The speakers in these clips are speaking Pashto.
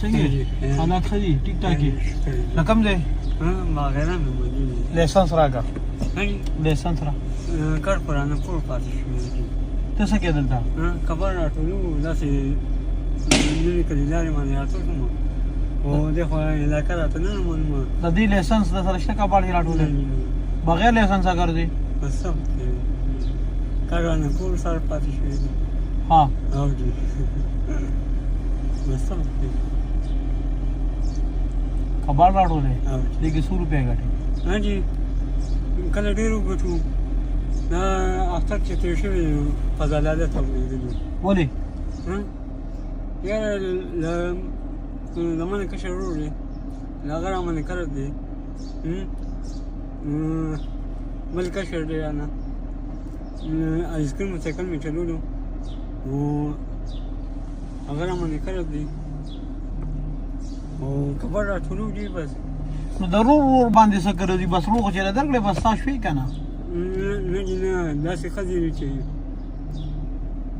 څنګه حالات ښه دي ټیک ټاک دي له کوم ځای باغیران مې موجود لایسنس راکړه لایسنس را کار پرانه پور پاتې شوی ته څه کې دلته خبر راټولو داسې نوي کلیدارې باندې راټول شوم او دې خو علاقه راته نه معلومه د دې لایسنس د سره شته کباړې راټولې بغیر لایسنس ګرځي بس کارونه کور سره پاتې شوی ها او جی بس کباړ راټولې دې کې 100 روپیا ګټي ها جی کله ډیرو ګټو دا اختر چې تیر شوی فضلاده ته ویلي ولې یاره زمانه کشر ورور دی هغه رامنې کړی دی بل کشر دی رانه آیسکریم موټرسایکل مې چلولو نو هغه رامنې کړی دی او خبر راټولو دي بس نو د ورور باندې څه کړی دي بس روغ چې درکړې بس تا شوې که نه نه جي نه داسې ښځې دي چې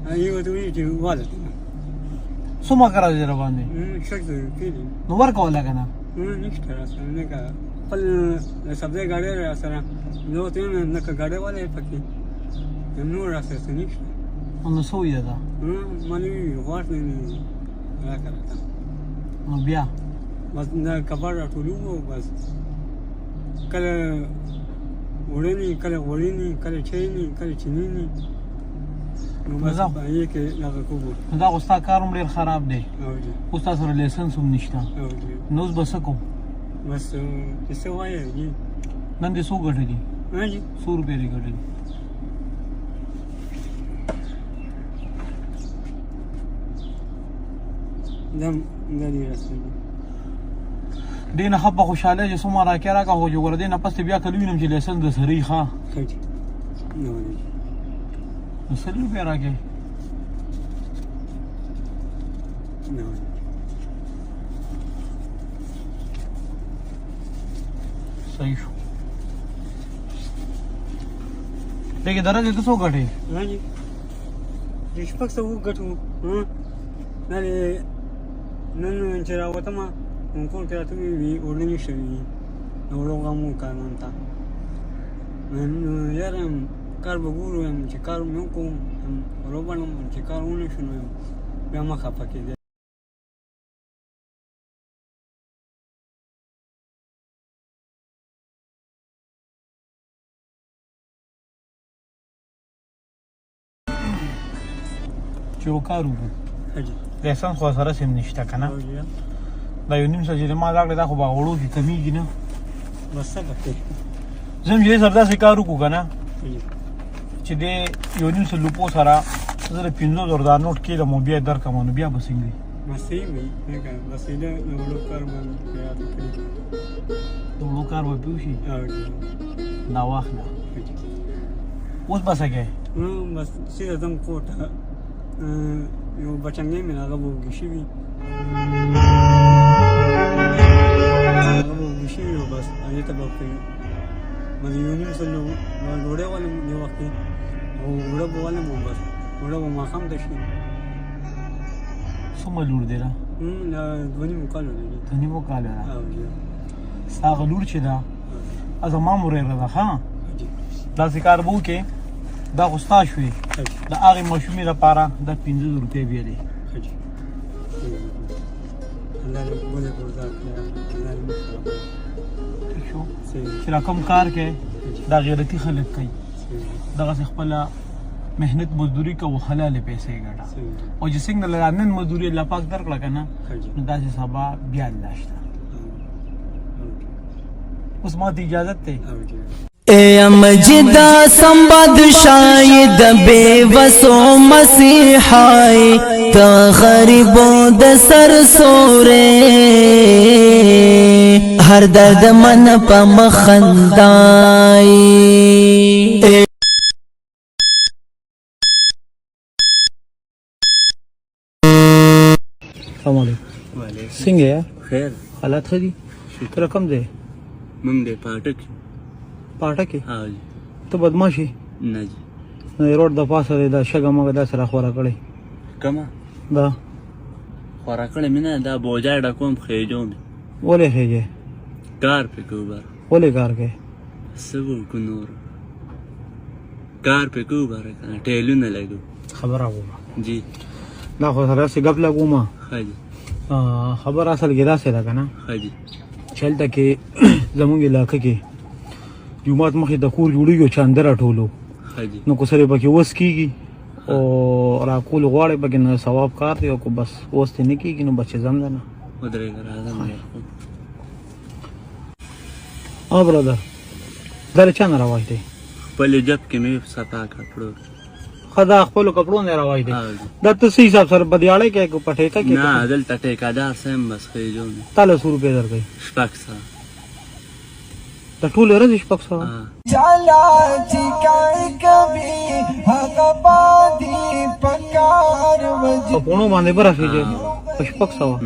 هغې ورته وایي چې واده څومره قرض دی را باندې 600 روپۍ دي نو ورکوله که نه نشته راسره لکه خپل د سبزۍ ګاډۍ راسره زه ورته وایم لکه ګاډۍ والا یې پکې نور راسره څه نشته نو څه ویده ده ما نه وي غواړ مې راکړه نو بیا بس دا کباړ راټولو بس کله وړني کله غوړیني کله چایني کله چینیني نو بس یې کې هغه کوو دا خو ستا کار هم ډېر خراب دی او جی اوس تا سره لایسنس هم نشته او جی نو اوس به څه کوو بس څه وایې جی نن دې څو ګټې دي ها جی 100 روپۍ دې ګټې دي دم دې رسېږي دې نه ښه په خوشحالۍ چې څومره راکې راکړه خو چې ګوره دې نه پس ته بیا کله وینم چې لایسنس د سره یي ښه ښه جي نو نو 100 روپۍ راکې نو صحیح شو دې کې درجه ته څو ګټې ها جي دې شپږ سوه ګټو نن چې راوتم کور کې راته وي وړنې شوي نو وړو مو کاران ته نن یاره کار به ګورو چې کار مې وکړو وړو باندې چې کار ونه شو نو بیا ما خفه کېږي چې وکړو حاجی لایسنس خو سره سیم نشته که نه دا یو نیم ساعت چې ما راکړې دا خو به وړو کې کمیږي نه بس څه به کوې زه هم چې دې سره داسې کار وکړو که نه چې دې یو نیم ساعت لوپو سره زه د 500 دا نوټ کېدم او بیا یې درکړم نو بیا به څنګه وي بس صحیح وي لکه بس د وړو کار باندې یاد کړي د وړو کار به پوه شي دا واخله اوس به څه کوې بس سیده ځم کور ته یو بچنګۍ مې هغه به وږي شوي بس هغې ته به یو نیم سل ډوډۍ والم یو وخت کې او اوړه به والم او بس اوړه به ماښام ته شي څومره لور دی را 2 نیمو کالو دی 2 نیمو کاله ده ستا هغه لور چې ده زما مورېره ده ښه داسې کار به وکړې دا خو ستا شوې د هغې ماشومې لپاره دا 500 روپۍ بیا دی چې را کوم کار کوې دا غیرتي خلک کوي دغسې خپله محنت مزدوري کوو حلالې پیسې ګټه او چې څنګه له نن مزدوري الله پاک درکړه که نه نو داسې سبا بیا الله شته اوس ما ته اجازت دی اے مجدہ سنباد شاید بے وسو مسیحائی تا غریبوں د سر سورے ہر درد من پا مخندائی السلام علیکم څنګه یې خیر حالات ښه دي ته کوم ځای موږ د پاټک پاټه کې ها ته بدماشي نه جی نو روډ د پاسه دی دا شګه مګه داسې راخوره کړی کومه دا خورا کړې مې نه دا بوجا ډکوم خېجو مې ولې خېجې کار پې کوو بر ولې کار کوې څه به وکړو نور کار پې کوو بره که نه ټیلونه لګو خبره وکړه جی دا خو سره داسې ګپ لګوم ښه جي خبره اصل کې داسې ده که نه ښه جي چې هلته کې زموږ علاقه کې جومات مخې د کور جوړېږي او چانده راټولو ښه جي نو که سره پکې وس کېږي او راکول غواړې پکې نو ثواب کار دی او که بس اوس دې نه کېږي نو بس چې ځم ده نه ودرېږه راځم او برادر دا له چا نه رواج دی خپلې جب کې مې صفا کپړو ښه دا خپلو کپړو نه رواج دی او جي. دا ته څه حساب سره په دیاړۍ کې که په ټیکه کې نه دلته ټیکادار سم بس خېجو مې تا له 100 روپۍ درکوي شپږ سوه د ټولې ورځې شپږ سوه چلا چې کار کوي هغه باندې پکار په پونو باندې به راخېږي په شپږ سوه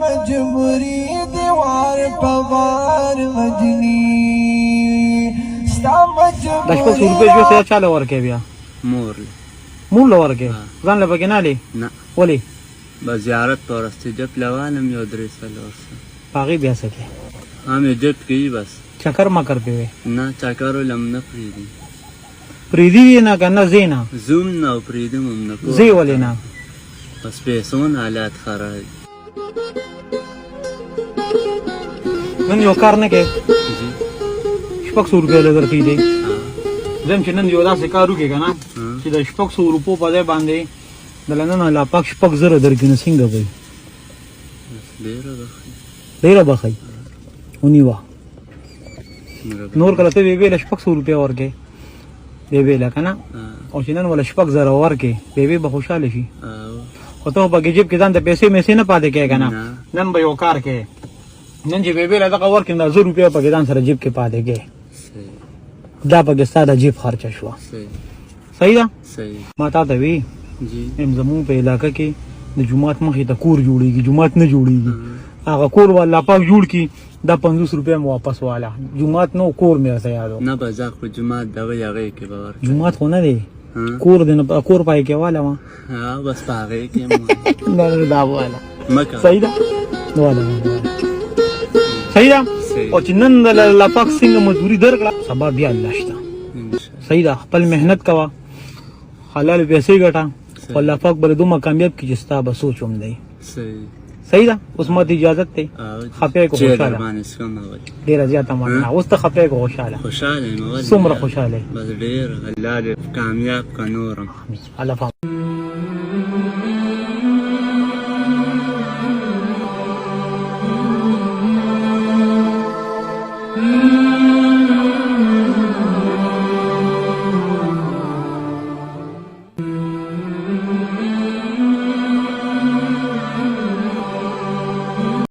مجبوری دیوار پوار وجنی ستا دا شپږ سوه روپۍ جو ته چاله ورکوې بیا مور مور له ورکوې ځان له پکې نه لې نه ولې بس زیارت په ورستې جب لوالم یو درې څلور سوه په هغې بیا څه کې همې جب کې بس چکر مکر پې وې نه چکرو لم نه پرېږدي پرېدي وې نه که نه ځې نه زوم نه او پرېږدم هم نه ځې ولې نه بس پیسو نه حالات خراب نن یو کار نه کې جی شپږ سوه روپۍ له درکوي دی ها زم چې نن یو داسې کار وکړې که نه چې د شپږ سوه روپو په ځای باندې د لندن الله پاک شپږ زره درکړي نو څنګه به وي بس ډېره بخښي ډېره به ښایي ونیوه نور کله ته بېبې له شپږ سوه روپۍ ورکې بېبې له که نه او چې نن وله شپږ زره ورکې بېبې به خوشحاله شي خو ته خو پکې جیب کې ځان ته پیسې میسې نه پاتې کوې که نه نن به یو کار کوې نن چې بېبې له دغه ورکړې نو 1000 روپۍ پکې ځان سره جیب کې پاتې کوې دا پکې ستا د جیب خرچه شوه صحیح ده صحیح ما تا ته وی جی زمونږ په علاقه کې د جومات مخې ته کور جوړېږي جومات نه جوړېږي هغه کور به الله پاک جوړ کړي دا 50 روپۍ مو واپس واله جومات نو کور مې ورته یادو نه به زه خو جومات دغه هغې کې به ورکړم جومات خو نه دی کور دی نو کور پای کې واله ما ها بس په هغې کې نه دا واله مکه صحیح ده واله صحیح ده او چې نن د الله پاک څنګه مزدوري درکړه سبا بیا الله شته صحیح ده خپل مهنت کوه حلال پیسې ګټه الله پاک بل دومره کامیاب کړي چې ستا به سوچ هم دی صحیح ده اوس ماته اجازت دی خپې کو خوشاله ډېره زیاته مننه اوس ته خپې کو خوشاله خوشاله یم څومره خوشاله بس ډېر الله دې کامیاب که نورم الله پاک